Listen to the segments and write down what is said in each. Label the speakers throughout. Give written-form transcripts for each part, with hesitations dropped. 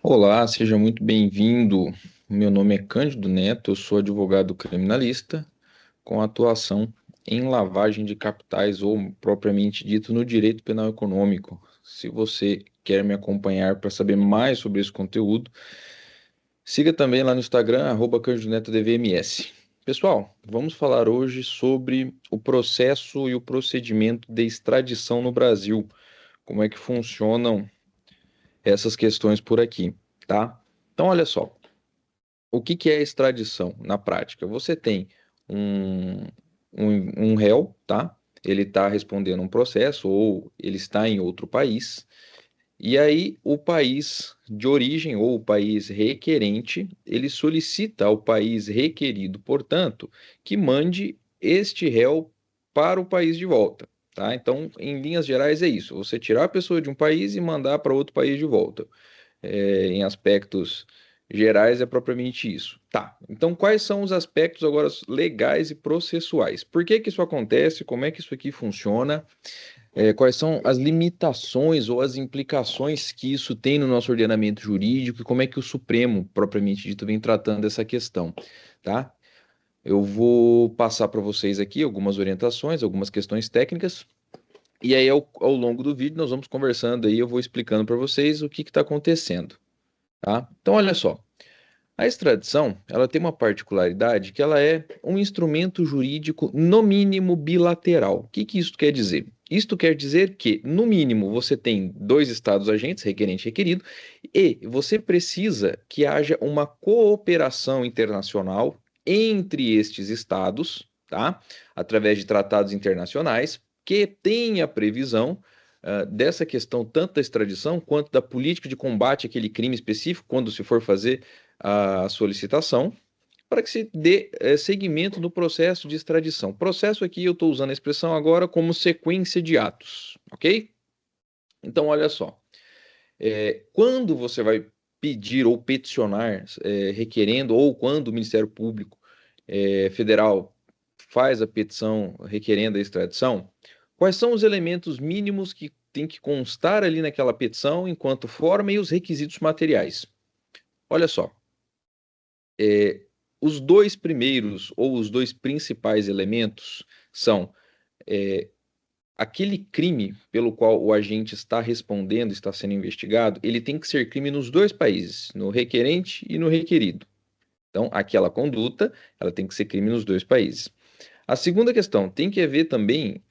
Speaker 1: Olá, seja muito bem-vindo. Meu nome é Cândido Neto, eu sou advogado criminalista com atuação em lavagem de capitais ou propriamente dito no direito penal econômico. Se você quer me acompanhar para saber mais sobre esse conteúdo, siga também lá no Instagram, @CândidoNetoDVMS. Pessoal, vamos falar hoje sobre o processo e o procedimento de extradição no Brasil. Como é que funcionam essas questões por aqui, tá? Então, olha só. O que que é extradição na prática? Você tem um, um réu, tá? Ele está respondendo um processo ou ele está em outro país, e aí o país de origem ou o país requerente, ele solicita ao país requerido, portanto, que mande este réu para o país de volta, tá? Então, em linhas gerais, é isso: você tirar a pessoa de um país e mandar para outro país de volta. Em aspectos gerais é propriamente isso. Tá, então quais são os aspectos agora legais e processuais? Por que que isso acontece? Como é que isso aqui funciona? Quais são as limitações ou as implicações que isso tem no nosso ordenamento jurídico e como é que o Supremo, propriamente dito, vem tratando dessa questão, tá? Eu vou passar para vocês aqui algumas orientações, algumas questões técnicas, e aí ao longo do vídeo nós vamos conversando aí, eu vou explicando para vocês o que está acontecendo. Tá? Então, olha só, a extradição, ela tem uma particularidade que ela é um instrumento jurídico, no mínimo, bilateral. O que que isso quer dizer? Isto quer dizer que, no mínimo, você tem dois estados agentes, requerente e requerido, e você precisa que haja uma cooperação internacional entre estes estados, tá? Através de tratados internacionais, que tenha previsão dessa questão tanto da extradição quanto da política de combate àquele crime específico, quando se for fazer a solicitação, para que se dê seguimento no processo de extradição. Processo aqui eu estou usando a expressão agora como sequência de atos, ok? Então, olha só, quando você vai pedir ou peticionar, requerendo, ou quando o Ministério Público Federal faz a petição requerendo a extradição, quais são os elementos mínimos que tem que constar ali naquela petição enquanto forma e os requisitos materiais? Olha só, é, os dois primeiros ou os dois principais elementos são é, aquele crime pelo qual o agente está respondendo, está sendo investigado, ele tem que ser crime nos dois países, no requerente e no requerido. Então, aquela conduta, ela tem que ser crime nos dois países. A segunda questão, tem que haver também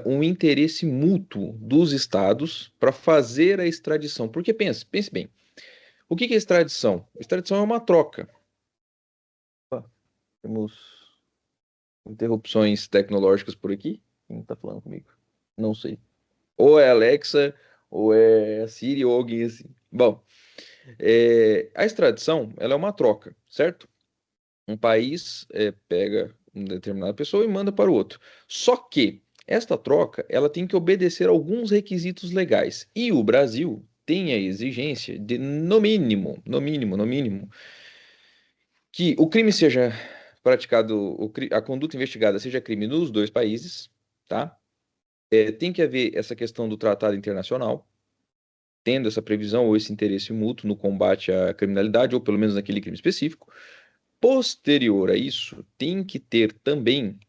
Speaker 1: um interesse mútuo dos estados para fazer a extradição. Porque pense bem, o que que é extradição? Extradição é uma troca. Opa, temos interrupções tecnológicas por aqui. Quem está falando comigo? Não sei. Ou é Alexa, ou é a Siri, ou alguém assim. Bom, a extradição, ela é uma troca, certo? Um país pega uma determinada pessoa e manda para o outro. Só que esta troca, ela tem que obedecer a alguns requisitos legais. E o Brasil tem a exigência de, no mínimo, que o crime seja praticado, a conduta investigada seja crime nos dois países, tá? Tem que haver essa questão do tratado internacional, tendo essa previsão ou esse interesse mútuo no combate à criminalidade, ou pelo menos naquele crime específico. Posterior a isso, tem que ter também,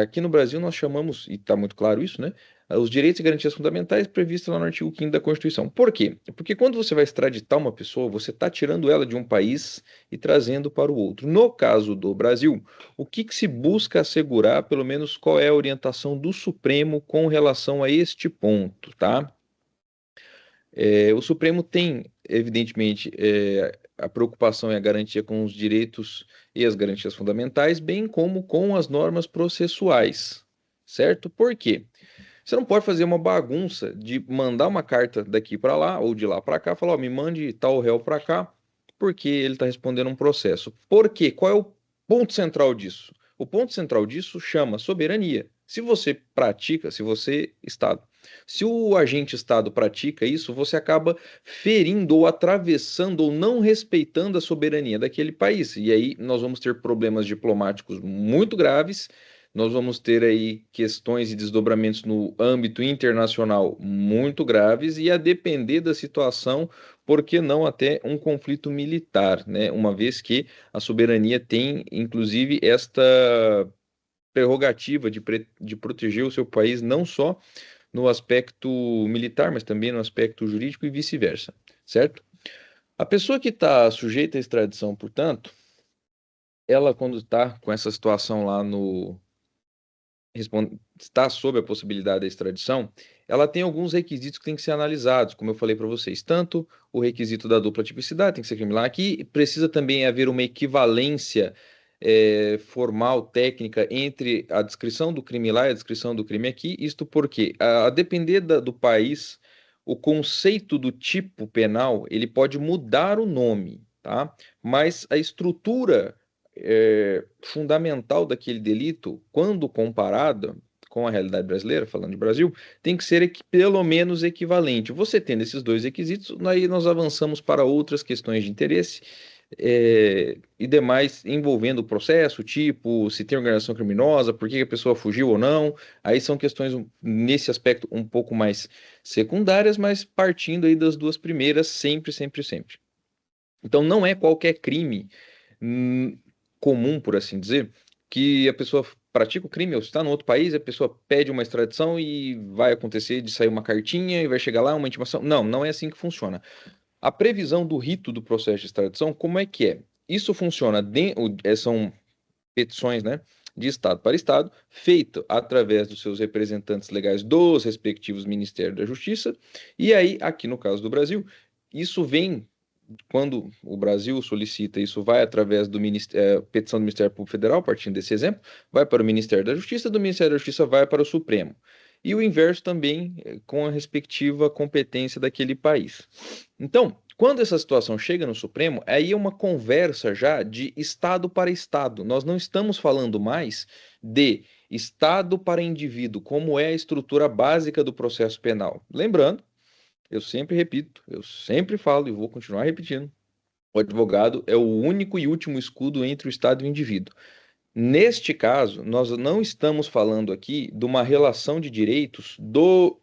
Speaker 1: aqui no Brasil nós chamamos, e está muito claro isso, né? Os direitos e garantias fundamentais previstos lá no artigo 5º da Constituição. Por quê? Porque quando você vai extraditar uma pessoa, você está tirando ela de um país e trazendo para o outro. No caso do Brasil, o que que se busca assegurar, pelo menos qual é a orientação do Supremo com relação a este ponto, tá? O Supremo tem, evidentemente, a preocupação e a garantia com os direitos e as garantias fundamentais, bem como com as normas processuais, certo? Por quê? Você não pode fazer uma bagunça de mandar uma carta daqui para lá ou de lá para cá, falar, ó, me mande tal réu para cá, porque ele está respondendo um processo. Por quê? Qual é o ponto central disso? O ponto central disso chama soberania. Se você pratica, se você, Estado, se o agente Estado pratica isso, você acaba ferindo ou atravessando ou não respeitando a soberania daquele país. E aí nós vamos ter problemas diplomáticos muito graves, nós vamos ter aí questões e desdobramentos no âmbito internacional muito graves e a depender da situação, por que não até um conflito militar, né? Uma vez que a soberania tem, inclusive, esta prerrogativa de proteger o seu país não só no aspecto militar, mas também no aspecto jurídico e vice-versa, certo? A pessoa que está sujeita à extradição, portanto, ela quando está com essa situação lá no está sob a possibilidade da extradição, ela tem alguns requisitos que têm que ser analisados, como eu falei para vocês, tanto o requisito da dupla tipicidade tem que ser criminal aqui, precisa também haver uma equivalência formal, técnica, entre a descrição do crime lá e a descrição do crime aqui, isto porque, a depender do país, o conceito do tipo penal, ele pode mudar o nome, tá? Mas a estrutura fundamental daquele delito, quando comparada com a realidade brasileira, falando de Brasil, tem que ser pelo menos equivalente. Você tendo esses dois requisitos, aí nós avançamos para outras questões de interesse e demais envolvendo o processo, tipo, se tem organização criminosa, por que a pessoa fugiu ou não. Aí são questões nesse aspecto um pouco mais secundárias, mas partindo aí das duas primeiras, sempre, sempre, sempre. Então não é qualquer crime hum, comum, por assim dizer, que a pessoa pratica o crime, ou está no outro país, a pessoa pede uma extradição e vai acontecer de sair uma cartinha e vai chegar lá uma intimação. Não, não é assim que funciona. A previsão do rito do processo de extradição, como é que é? Isso funciona, são petições, né, de Estado para Estado, feito através dos seus representantes legais dos respectivos Ministérios da Justiça, e aí, aqui no caso do Brasil, isso vem quando o Brasil solicita, isso vai através do petição do Ministério Público Federal, partindo desse exemplo, vai para o Ministério da Justiça, do Ministério da Justiça vai para o Supremo. E o inverso também com a respectiva competência daquele país. Então, quando essa situação chega no Supremo, aí é uma conversa já de Estado para Estado. Nós não estamos falando mais de Estado para indivíduo, como é a estrutura básica do processo penal. Lembrando, eu sempre repito, eu sempre falo e vou continuar repetindo. O advogado é o único e último escudo entre o Estado e o indivíduo. Neste caso, nós não estamos falando aqui de uma relação de direitos do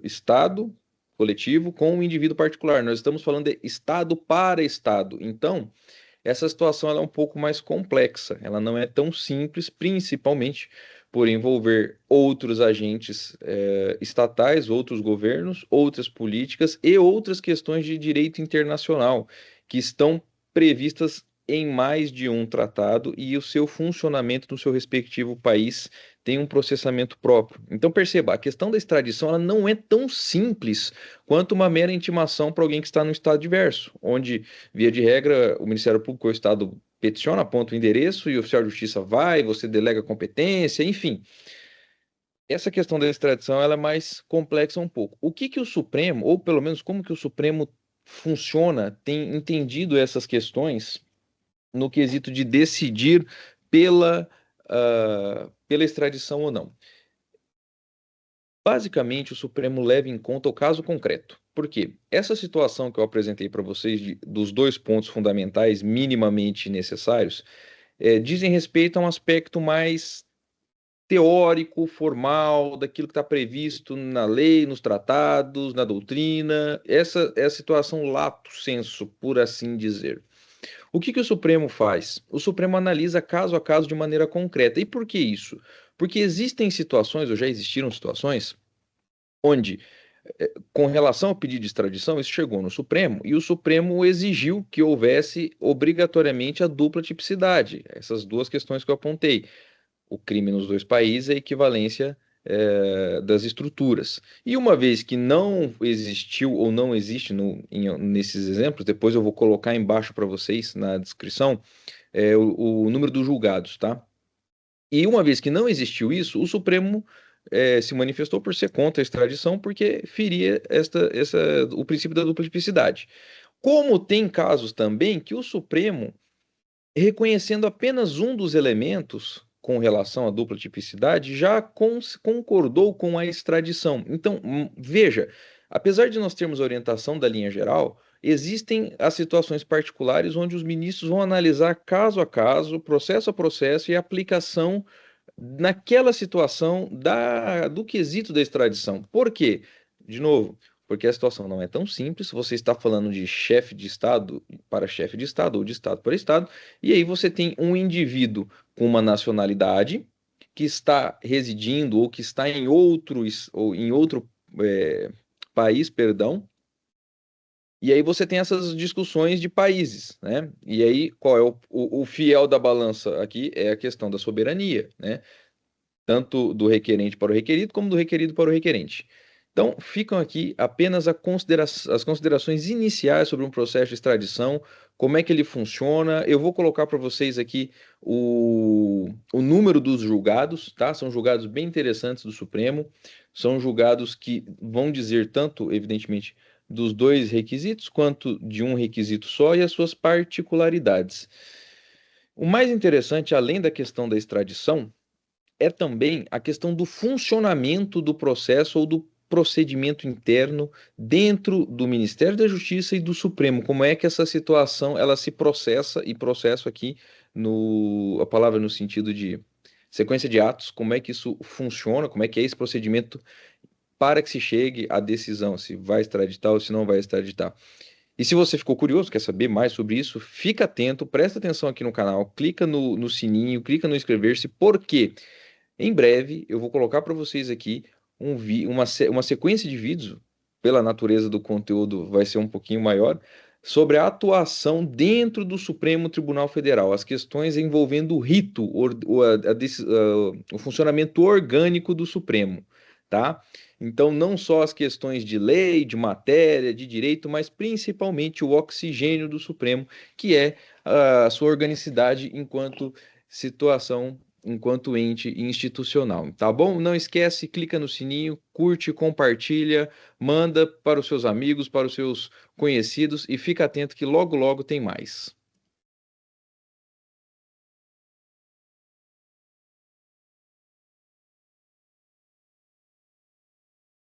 Speaker 1: Estado coletivo com o indivíduo particular. Nós estamos falando de Estado para Estado. Então, essa situação ela é um pouco mais complexa, ela não é tão simples, principalmente por envolver outros agentes estatais, outros governos, outras políticas e outras questões de direito internacional que estão previstas em mais de um tratado e o seu funcionamento no seu respectivo país tem um processamento próprio. Então perceba, a questão da extradição ela não é tão simples quanto uma mera intimação para alguém que está no estado diverso, onde via de regra, o Ministério Público ou o Estado peticiona, aponta o endereço e o oficial de justiça vai, você delega a competência, enfim. Essa questão da extradição ela é mais complexa um pouco. O que que o Supremo, ou pelo menos como que o Supremo funciona, tem entendido essas questões no quesito de decidir pela extradição ou não? Basicamente, o Supremo leva em conta o caso concreto. Por quê? Essa situação que eu apresentei para vocês, dos dois pontos fundamentais minimamente necessários, dizem respeito a um aspecto mais teórico, formal, daquilo que está previsto na lei, nos tratados, na doutrina. Essa é a situação lato sensu, por assim dizer. O que que o Supremo faz? O Supremo analisa caso a caso de maneira concreta. E por que isso? Porque existem situações, ou já existiram situações, onde, com relação ao pedido de extradição, isso chegou no Supremo e o Supremo exigiu que houvesse obrigatoriamente a dupla tipicidade. Essas duas questões que eu apontei. O crime nos dois países é a equivalência das estruturas. E uma vez que não existiu ou não existe nesses exemplos, depois eu vou colocar embaixo para vocês na descrição o número dos julgados, tá? E uma vez que não existiu isso, o Supremo se manifestou por ser contra a extradição porque feria o princípio da dupla tipicidade. Como tem casos também que o Supremo, reconhecendo apenas um dos elementos com relação à dupla tipicidade, já concordou com a extradição. Então, veja, apesar de nós termos a orientação da linha geral, existem as situações particulares onde os ministros vão analisar caso a caso, processo a processo e a aplicação naquela situação do quesito da extradição. Por quê? De novo, porque a situação não é tão simples. Você está falando de chefe de Estado para chefe de Estado, ou de Estado para Estado, e aí você tem um indivíduo com uma nacionalidade que está residindo ou que está em outro país, perdão, e aí você tem essas discussões de países, né? E aí, qual é o fiel da balança aqui? É a questão da soberania, né? Tanto do requerente para o requerido, como do requerido para o requerente. Então, ficam aqui apenas as considerações iniciais sobre um processo de extradição, como é que ele funciona. Eu vou colocar para vocês aqui o número dos julgados, tá? São julgados bem interessantes do Supremo, são julgados que vão dizer tanto, evidentemente, dos dois requisitos, quanto de um requisito só e as suas particularidades. O mais interessante, além da questão da extradição, é também a questão do funcionamento do processo ou do procedimento interno dentro do Ministério da Justiça e do Supremo. Como é que essa situação ela se processa, e processo aqui a palavra no sentido de sequência de atos, como é que isso funciona, como é que é esse procedimento para que se chegue à decisão se vai extraditar ou se não vai extraditar. E se você ficou curioso, quer saber mais sobre isso, fica atento, presta atenção aqui no canal, clica no sininho, clica no inscrever-se, porque em breve, eu vou colocar para vocês aqui uma sequência de vídeos, pela natureza do conteúdo vai ser um pouquinho maior, sobre a atuação dentro do Supremo Tribunal Federal, as questões envolvendo o rito, o funcionamento orgânico do Supremo, tá? Então, não só as questões de lei, de matéria, de direito, mas principalmente o oxigênio do Supremo, que é a sua organicidade enquanto situação enquanto ente institucional, tá bom? Não esquece, clica no sininho, curte, compartilha, manda para os seus amigos, para os seus conhecidos e fica atento que logo logo tem mais.